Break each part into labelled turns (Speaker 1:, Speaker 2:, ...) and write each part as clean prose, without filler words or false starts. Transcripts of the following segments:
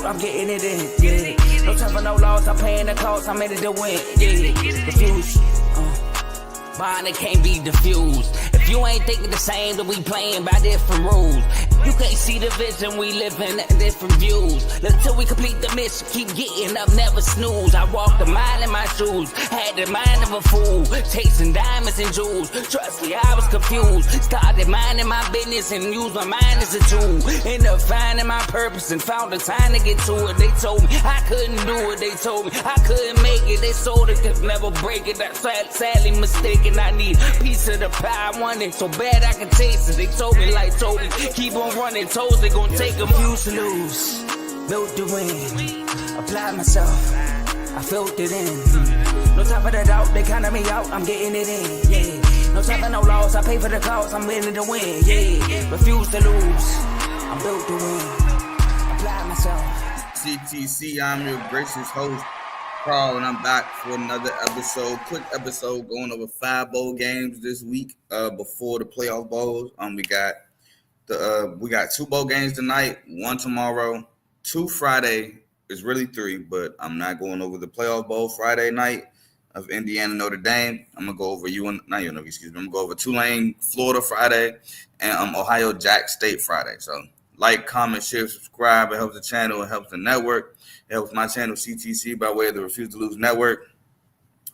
Speaker 1: I'm getting it in, yeah. No time for no loss, I'm paying the cost, I'm in it to win, yeah. Diffuse, mine it can't be diffused. If you ain't thinking the same, then we playing by different rules. You can't see the vision, we living at different views. Until we complete the mission, keep getting up, never snooze. I walked a mile in my shoes, had the mind of a fool, chasing diamonds and jewels. Trust me, I was confused. Started minding my business and used my mind as a tool. Ended up finding my purpose and found the time to get to it. They told me I couldn't do it, they told me I couldn't make it. They sold it, could never break it. That's sadly mistaken. I need a piece of the pie, I want it so bad I can taste it. They told me like Toby, keep on running, toes they gon' take them. Used to lose, built to win, applied myself, I felt it in. No time for the doubt, they counted me out, I'm getting it in, yeah. No time for no loss, I pay for the cost, I'm winning to win, yeah. Refuse to lose, I'm built to win, apply myself.
Speaker 2: CTC, I'm your gracious host, Carl, and I'm back for another episode. Quick episode going over 5 bowl games this week before the playoff bowls. We got 2 bowl games tonight, 1 tomorrow, 2 Friday. It's really 3, but I'm not going over the playoff bowl Friday night of Indiana Notre Dame. I'm gonna go over I'm gonna go over Tulane, Florida Friday, and Ohio Jack State Friday. So like, comment, share, subscribe. It helps the channel. It helps the network. It helps my channel CTC by way of the Refuse to Lose Network.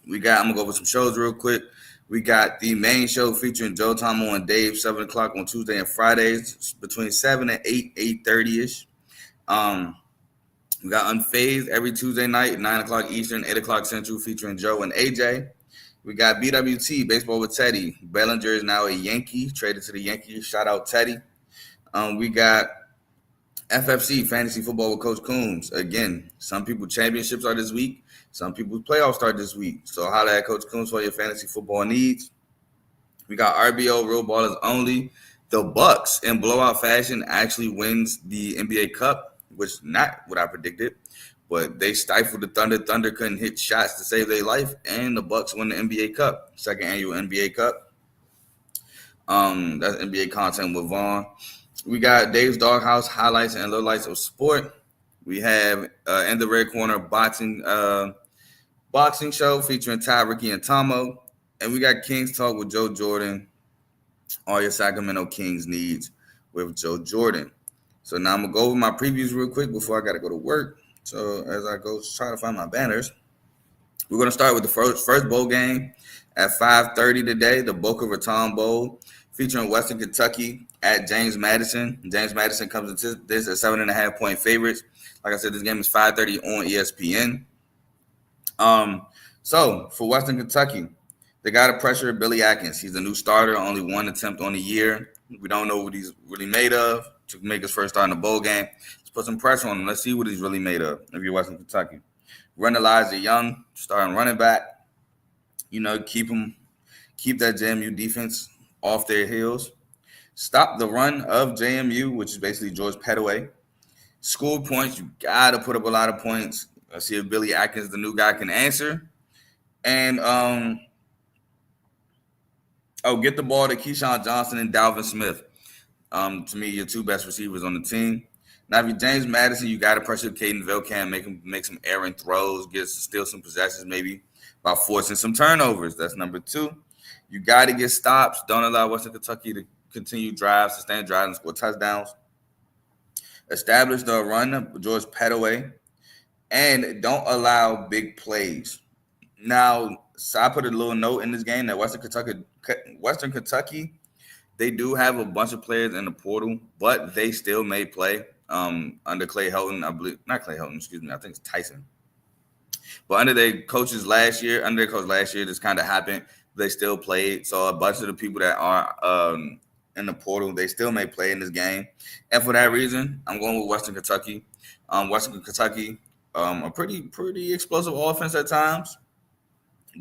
Speaker 2: I'm gonna go over some shows real quick. We got the main show featuring Joe Tomo and Dave, 7 o'clock on Tuesday and Fridays, between 7 and 8:30ish. We got Unfazed every Tuesday night, 9 o'clock Eastern, 8 o'clock Central, featuring Joe and AJ. We got BWT, Baseball with Teddy. Bellinger is now a Yankee, traded to the Yankees. Shout out Teddy. We got FFC, Fantasy Football with Coach Coombs. Again, some people championships are this week. Some people's playoffs start this week. So holla at Coach Coombs for your fantasy football needs. We got RBO, Real Ballers Only. The Bucks, in blowout fashion, actually wins the NBA Cup, which not what I predicted. But they stifled the Thunder. Thunder couldn't hit shots to save their life. And the Bucks win the NBA Cup, second annual NBA Cup. That's NBA content with Vaughn. We got Dave's Doghouse, highlights and lowlights of sport. We have in the red corner boxing show featuring Ty, Ricky, and Tomo. And we got Kings Talk with Joe Jordan. All your Sacramento Kings needs with Joe Jordan. So now I'm going to go over my previews real quick before I got to go to work. So as I go try to find my banners, we're going to start with the first bowl game at 5:30 today, the Boca Raton Bowl, featuring Western Kentucky at James Madison. James Madison comes into this at 7.5-point favorites. Like I said, this game is 5:30 on ESPN. So for Western Kentucky, they got to pressure Billy Atkins. He's a new starter, only 1 attempt on the year. We don't know what he's really made of to make his first start in the bowl game. Let's put some pressure on him. Let's see what he's really made of if you're Western Kentucky. Run Elijah Young, starting running back. Keep that JMU defense off their heels. Stop the run of JMU, which is basically George Pettaway. Score points, you got to put up a lot of points. Let's see if Billy Atkins, the new guy, can answer. And, get the ball to Keyshawn Johnson and Dalvin Smith. To me, your 2 best receivers on the team. Now, if you're James Madison, you got to pressure Caden Vilcam, make some errant throws, steal some possessions, maybe by forcing some turnovers. That's number 2. You got to get stops. Don't allow Western Kentucky to continue drives, sustain drives, and score touchdowns. Establish the run of George Pettaway, and don't allow big plays. Now, so I put a little note in this game that Western Kentucky, they do have a bunch of players in the portal, but they still may play under Clay Helton. I believe not Clay Helton. Excuse me. I think it's Tyson. But under their coach last year, this kind of happened. They still played. So a bunch of the people that are in the portal, they still may play in this game. And for that reason, I'm going with Western Kentucky. Western Kentucky, a pretty explosive offense at times.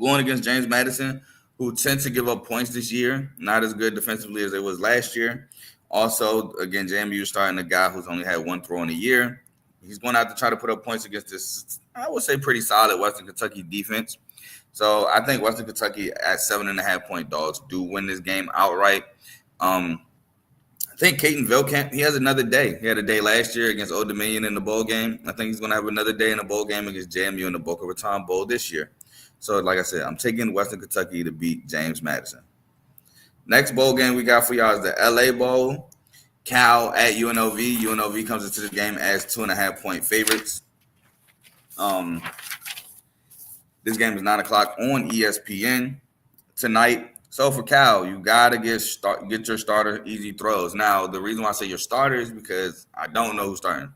Speaker 2: Going against James Madison, who tend to give up points this year, not as good defensively as they was last year. Also, again, JMU starting a guy who's only had 1 throw in a year. He's going to have to try to put up points against this, I would say, pretty solid Western Kentucky defense. So I think Western Kentucky at 7.5-point dogs do win this game outright. I think Caden Vilcamp, he has another day. He had a day last year against Old Dominion in the bowl game. I think he's going to have another day in the bowl game against JMU in the Boca Raton Bowl this year. So, like I said, I'm taking Western Kentucky to beat James Madison. Next bowl game we got for y'all is the LA Bowl. Cal at UNLV. UNLV comes into this game as 2.5-point favorites. This game is 9 o'clock on ESPN tonight. So for Cal, you gotta get your starter easy throws. Now, the reason why I say your starter is because I don't know who's starting.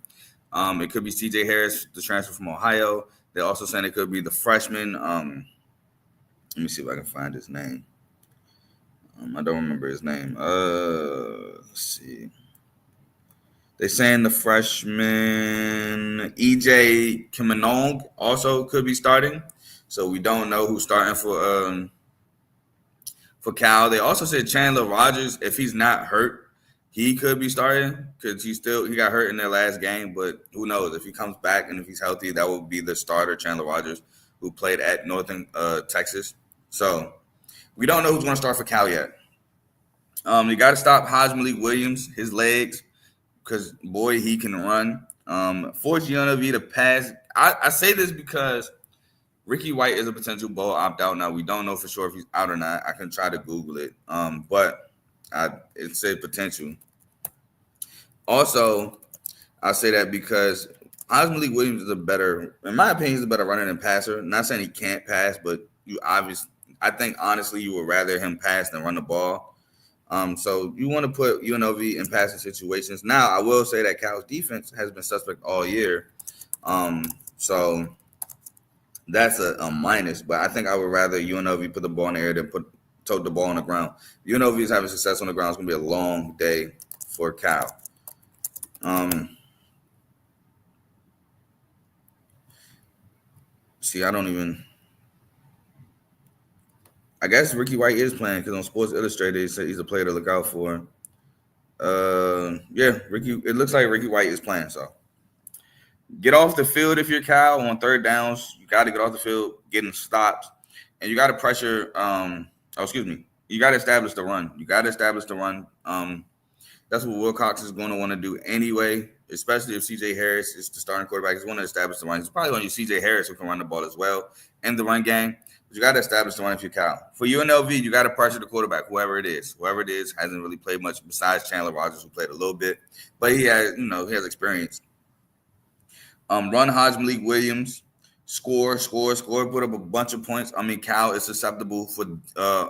Speaker 2: It could be CJ Harris, the transfer from Ohio. They're also saying it could be the freshman. Let me see if I can find his name. I don't remember his name. Let's see. They're saying the freshman EJ Kiminong also could be starting. So we don't know who's starting for Cal. They also said Chandler Rogers, if he's not hurt, he could be starting because he got hurt in their last game. But who knows? If he comes back and if he's healthy, that will be the starter, Chandler Rogers, who played at Northern Texas. So we don't know who's going to start for Cal yet. You got to stop Hajmalik Williams, his legs, because, boy, he can run. Force UNLV to pass. I say this because Ricky White is a potential bowl opt-out. Now, we don't know for sure if he's out or not. I can try to Google it, but it said potential. Also, I say that because Hajmalik Williams is in my opinion, he's a better runner than passer. Not saying he can't pass, but I think, honestly, you would rather him pass than run the ball. So you want to put UNLV in passing situations. Now, I will say that Cal's defense has been suspect all year. So that's a minus, but I think I would rather UNLV put the ball in the air than tote the ball on the ground. UNLV is having success on the ground. It's going to be a long day for Cal. I guess Ricky White is playing because on Sports Illustrated it said he's a player to look out for. It looks like Ricky White is playing, so. Get off the field if you're Cal on third downs. You got to get off the field, getting stops, and you got to pressure. You got to establish the run. That's what Wilcox is going to want to do anyway, especially if CJ Harris is the starting quarterback. He's going to establish the run. He's probably going to use CJ Harris who can run the ball as well in the run game. But you got to establish the run if you're Cal. For UNLV, you got to pressure the quarterback, whoever it is. Whoever it is hasn't really played much besides Chandler Rogers, who played a little bit, but he has experience. Run Hajmalik Williams, score, put up a bunch of points. I mean, Cal is susceptible for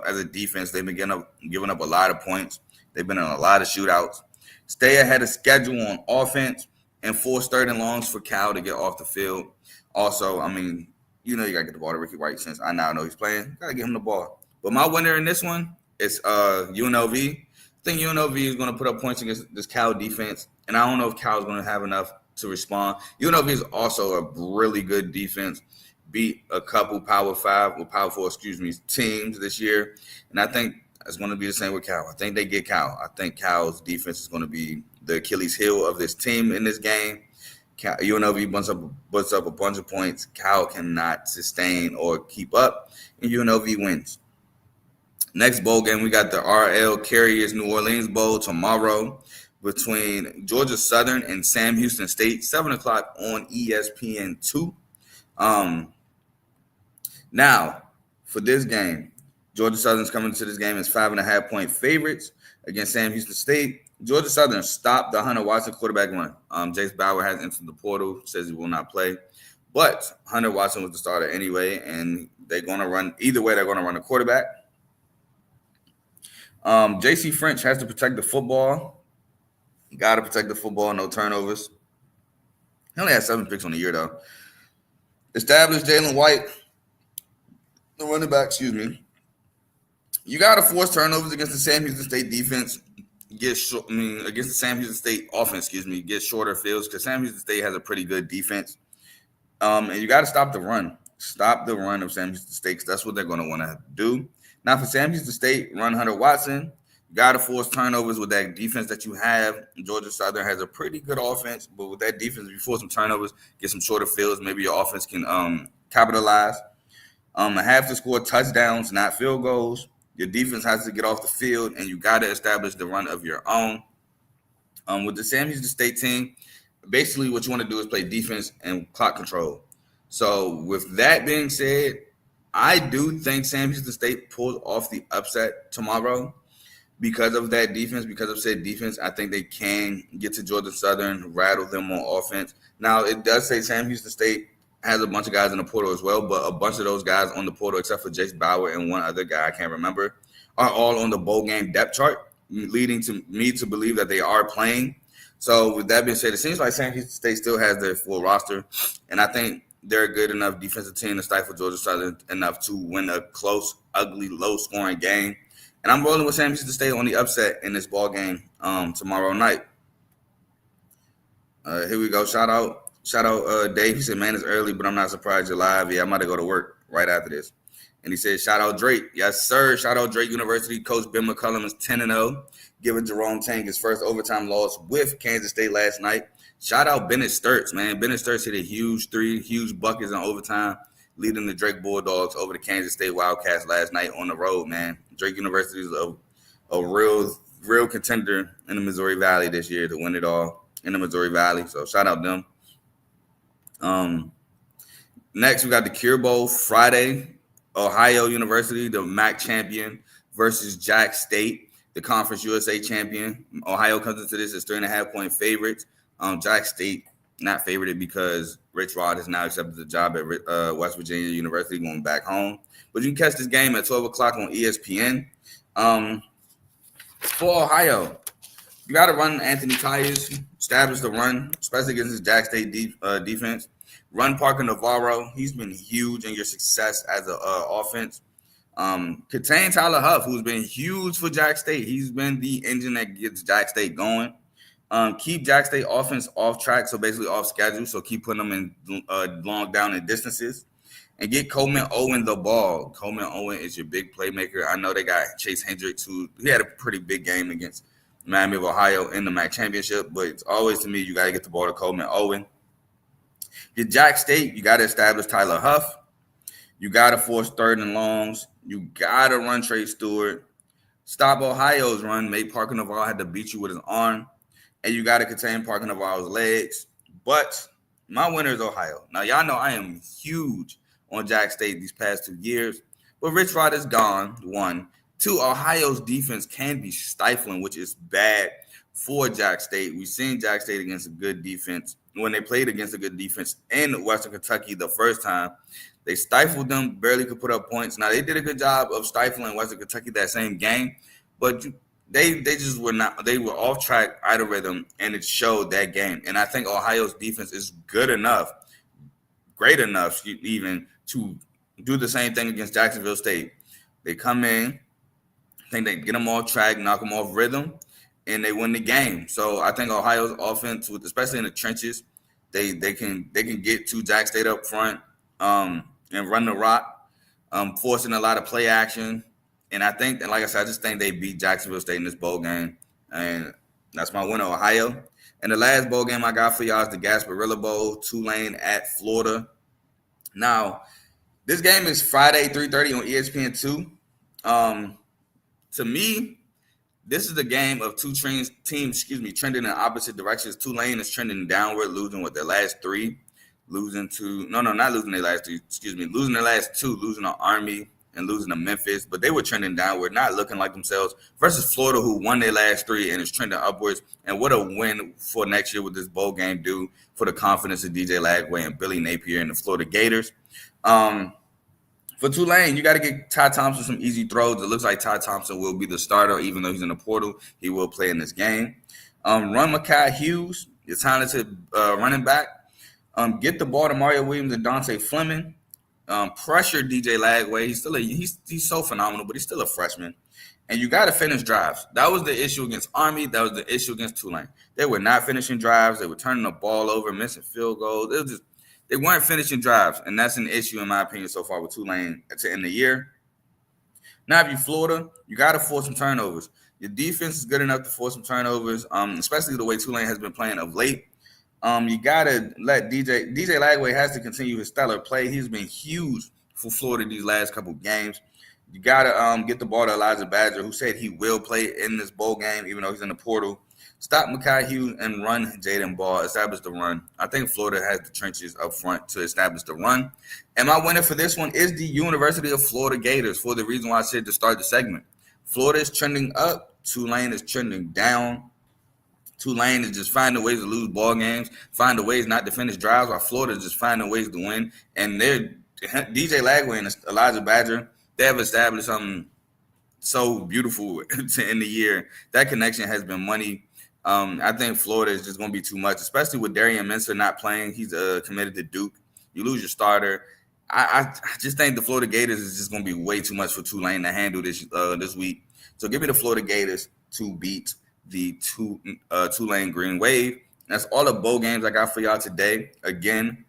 Speaker 2: as a defense. They've been giving up a lot of points. They've been in a lot of shootouts. Stay ahead of schedule on offense and force third and longs for Cal to get off the field. Also, I mean, you got to get the ball to Ricky White since I now know he's playing. Got to get him the ball. But my winner in this one is UNLV. I think UNLV is going to put up points against this Cal defense, and I don't know if Cal is going to have enough to respond. UNLV is also a really good defense. Beat a couple Power 4 teams this year, and I think it's going to be the same with Cal. I think they get Cal. I think Cal's defense is going to be the Achilles heel of this team in this game. UNLV bunts up a bunch of points. Cal cannot sustain or keep up, and UNLV wins. Next bowl game, we got the R2L Carriers New Orleans Bowl tomorrow between Georgia Southern and Sam Houston State, 7 o'clock on ESPN2. Now, for this game, Georgia Southern's coming to this game as 5.5-point favorites against Sam Houston State. Georgia Southern stopped the Hunter Watson quarterback run. Jace Bauer has entered the portal, says he will not play. But Hunter Watson was the starter anyway, and they're going to run – either way, they're going to run a quarterback. J.C. French has to protect the football. You got to protect the football, no turnovers. He only had 7 picks on the year, though. Establish Jalen White, the running back, You got to force turnovers against the Sam Houston State defense. Against the Sam Houston State offense, get shorter fields because Sam Houston State has a pretty good defense. And you got to stop the run. Stop the run of Sam Houston State because that's what they're going to want to do. Now, for Sam Houston State, run Hunter Watson. You got to force turnovers with that defense that you have. Georgia Southern has a pretty good offense, but with that defense, if you force some turnovers, get some shorter fields, maybe your offense can capitalize. Have to score touchdowns, not field goals. Your defense has to get off the field, and you got to establish the run of your own. With the Sam Houston State team, basically what you want to do is play defense and clock control. So with that being said, I do think Sam Houston State pulls off the upset tomorrow because of that defense, because of said defense. I think they can get to Georgia Southern, rattle them on offense. Now, it does say Sam Houston State has a bunch of guys in the portal as well, but a bunch of those guys on the portal, except for Jace Bauer and one other guy I can't remember, are all on the bowl game depth chart, leading to me to believe that they are playing. So with that being said, it seems like Sam Houston State still has their full roster, and I think they're a good enough defensive team to stifle Georgia Southern enough to win a close, ugly, low-scoring game. And I'm rolling with Sam Houston State on the upset in this ball game tomorrow night. Here we go. Shout out Dave. He said, man, it's early, but I'm not surprised you're live. Yeah, I'm about to go to work right after this. And he said, shout out Drake. Yes, sir. Shout out Drake University. Coach Ben McCullum is 10-0, giving Jerome Tang his first overtime loss with Kansas State last night. Shout out Bennett Sturts, man. Bennett Sturts hit a huge three, huge buckets in overtime, leading the Drake Bulldogs over the Kansas State Wildcats last night on the road, man. Drake University is a real contender in the Missouri Valley this year to win it all in the Missouri Valley. So shout out them. Next, we got the Cure Bowl Friday. Ohio University, the MAC champion, versus Jack State, the Conference USA champion. Ohio comes into this as 3.5-point favorites. Jack State not favorited because Rich Rod has now accepted the job at West Virginia University, going back home. But you can catch this game at 12 o'clock on ESPN. For Ohio, you got to run Anthony Tyus, establish the run, especially against this Jack State defense. Run Parker Navarro. He's been huge in your success as an offense. Contain Tyler Huff, who's been huge for Jack State. He's been the engine that gets Jack State going. Keep Jack State offense off track, so basically off schedule. So keep putting them in long down and distances. And get Coleman Owen the ball. Coleman Owen is your big playmaker. I know they got Chase Hendricks, who he had a pretty big game against Miami of Ohio in the MAC championship. But it's always, to me, you got to get the ball to Coleman Owen. Get Jack State, you got to establish Tyler Huff. You got to force third and longs. You got to run Trey Stewart. Stop Ohio's run. Make Parker Navarro had to beat you with his arm. And you got to contain Parker Navarro's legs. But my winner is Ohio. Now, y'all know I am huge on Jack State these past 2 years. But Rich Rod is gone, 1. 2, Ohio's defense can be stifling, which is bad for Jack State. We've seen Jack State against a good defense. When they played against a good defense in Western Kentucky the first time, they stifled them, barely could put up points. Now, they did a good job of stifling Western Kentucky that same game, but they just were not – they were off track, out of rhythm, and it showed that game. And I think Ohio's defense is good enough, great enough even, to do the same thing against Jacksonville State. They come in, I think they get them off track, knock them off rhythm, and they win the game. So I think Ohio's offense, especially in the trenches, they can get to Jack State up front and run the rock, forcing a lot of play action. And I think, and like I said, I just think they beat Jacksonville State in this bowl game. And that's my winner, Ohio. And the last bowl game I got for y'all is the Gasparilla Bowl, Tulane at Florida. Now, this game is Friday, 3:30 on ESPN2. To me, this is the game of two teams, trending in opposite directions. Tulane is trending downward, losing their last 3. Losing their last 2, losing to Army and losing to Memphis. But they were trending downward, not looking like themselves, versus Florida, who won their last 3 and is trending upwards. And what a win for next year with this bowl game do for the confidence of DJ Lagway and Billy Napier and the Florida Gators. For Tulane, you got to get Ty Thompson some easy throws. It looks like Ty Thompson will be the starter, even though he's in the portal. He will play in this game. Run Mekhi Hughes, your talented running back. Get the ball to Mario Williams and Dante Fleming. Pressure DJ Lagway. He's so phenomenal, but he's still a freshman. And you got to finish drives. That was the issue against Army. That was the issue against Tulane. They were not finishing drives. They were turning the ball over, missing field goals. They weren't finishing drives, and that's an issue, in my opinion, so far with Tulane to end the year. Now, if you're Florida, you got to force some turnovers. Your defense is good enough to force some turnovers, especially the way Tulane has been playing of late. You got to let DJ Lagway has to continue his stellar play. He's been huge for Florida these last couple games. You got to get the ball to Elijah Badger, who said he will play in this bowl game, even though he's in the portal. Stop Mekhi Hughes and run Jaden Ball. Establish the run. I think Florida has the trenches up front to establish the run. And my winner for this one is the University of Florida Gators for the reason why I said to start the segment. Florida is trending up. Tulane is trending down. Tulane is just finding ways to lose ball games, finding ways not to finish drives, while Florida is just finding ways to win. And they're DJ Lagway and Elijah Badger, they have established something so beautiful to end the year. That connection has been money. I think Florida is just going to be too much, especially with Darian Minster not playing. He's committed to Duke. You lose your starter. I just think the Florida Gators is just going to be way too much for Tulane to handle this week. So give me the Florida Gators to beat the Tulane Green Wave. That's all the bowl games I got for y'all today. Again,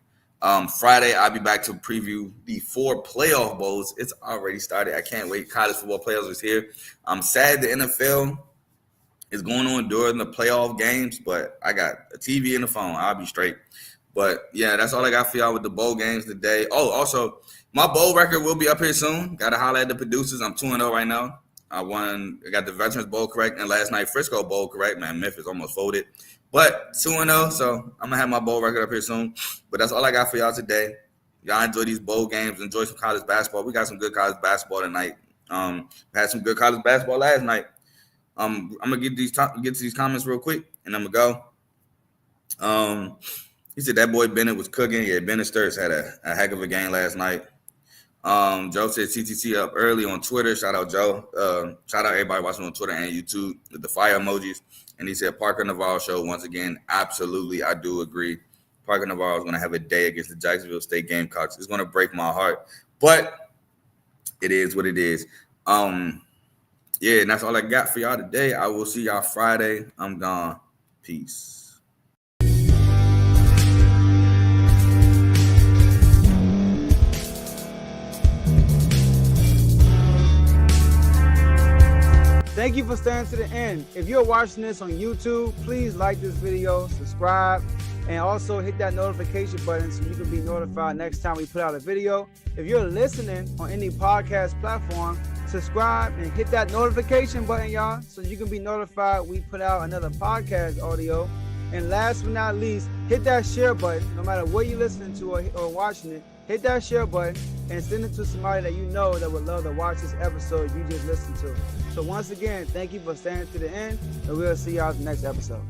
Speaker 2: Friday, I'll be back to preview the 4 playoff bowls. It's already started. I can't wait. College football playoffs is here. I'm sad the NFL is going on during the playoff games, but I got a TV and a phone. I'll be straight. But, yeah, that's all I got for y'all with the bowl games today. Oh, also, my bowl record will be up here soon. Got to holler at the producers. I'm 2-0 right now. I got the Veterans Bowl correct, and last night Frisco Bowl correct. Man, Memphis almost folded. But 2-0, so I'm going to have my bowl record up here soon. But that's all I got for y'all today. Y'all enjoy these bowl games. Enjoy some college basketball. We got some good college basketball tonight. Had some good college basketball last night. I'm going to get to these comments real quick, and I'm going to go. He said that boy Bennett was cooking. Yeah, Bennett Sturts had a heck of a game last night. Joe said CTC up early on Twitter. Shout out Joe. Shout out everybody watching on Twitter and YouTube with the fire emojis. And he said Parker Navarro show once again. Absolutely, I do agree. Parker Navarro is going to have a day against the Jacksonville State Gamecocks. It's going to break my heart, but it is what it is. Yeah, and that's all I got for y'all today. I will see y'all Friday. I'm gone. Peace.
Speaker 3: Thank you for staying to the end. If you're watching this on YouTube, please like this video, subscribe, and also hit that notification button so you can be notified next time we put out a video. If you're listening on any podcast platform, subscribe and hit that notification button, y'all, so you can be notified we put out another podcast audio. And last but not least, hit that share button. No matter what you're listening to or watching it, hit that share button and send it to somebody that you know that would love to watch this episode you just listened to. So once again, thank you for staying to the end, and we'll see y'all in the next episode.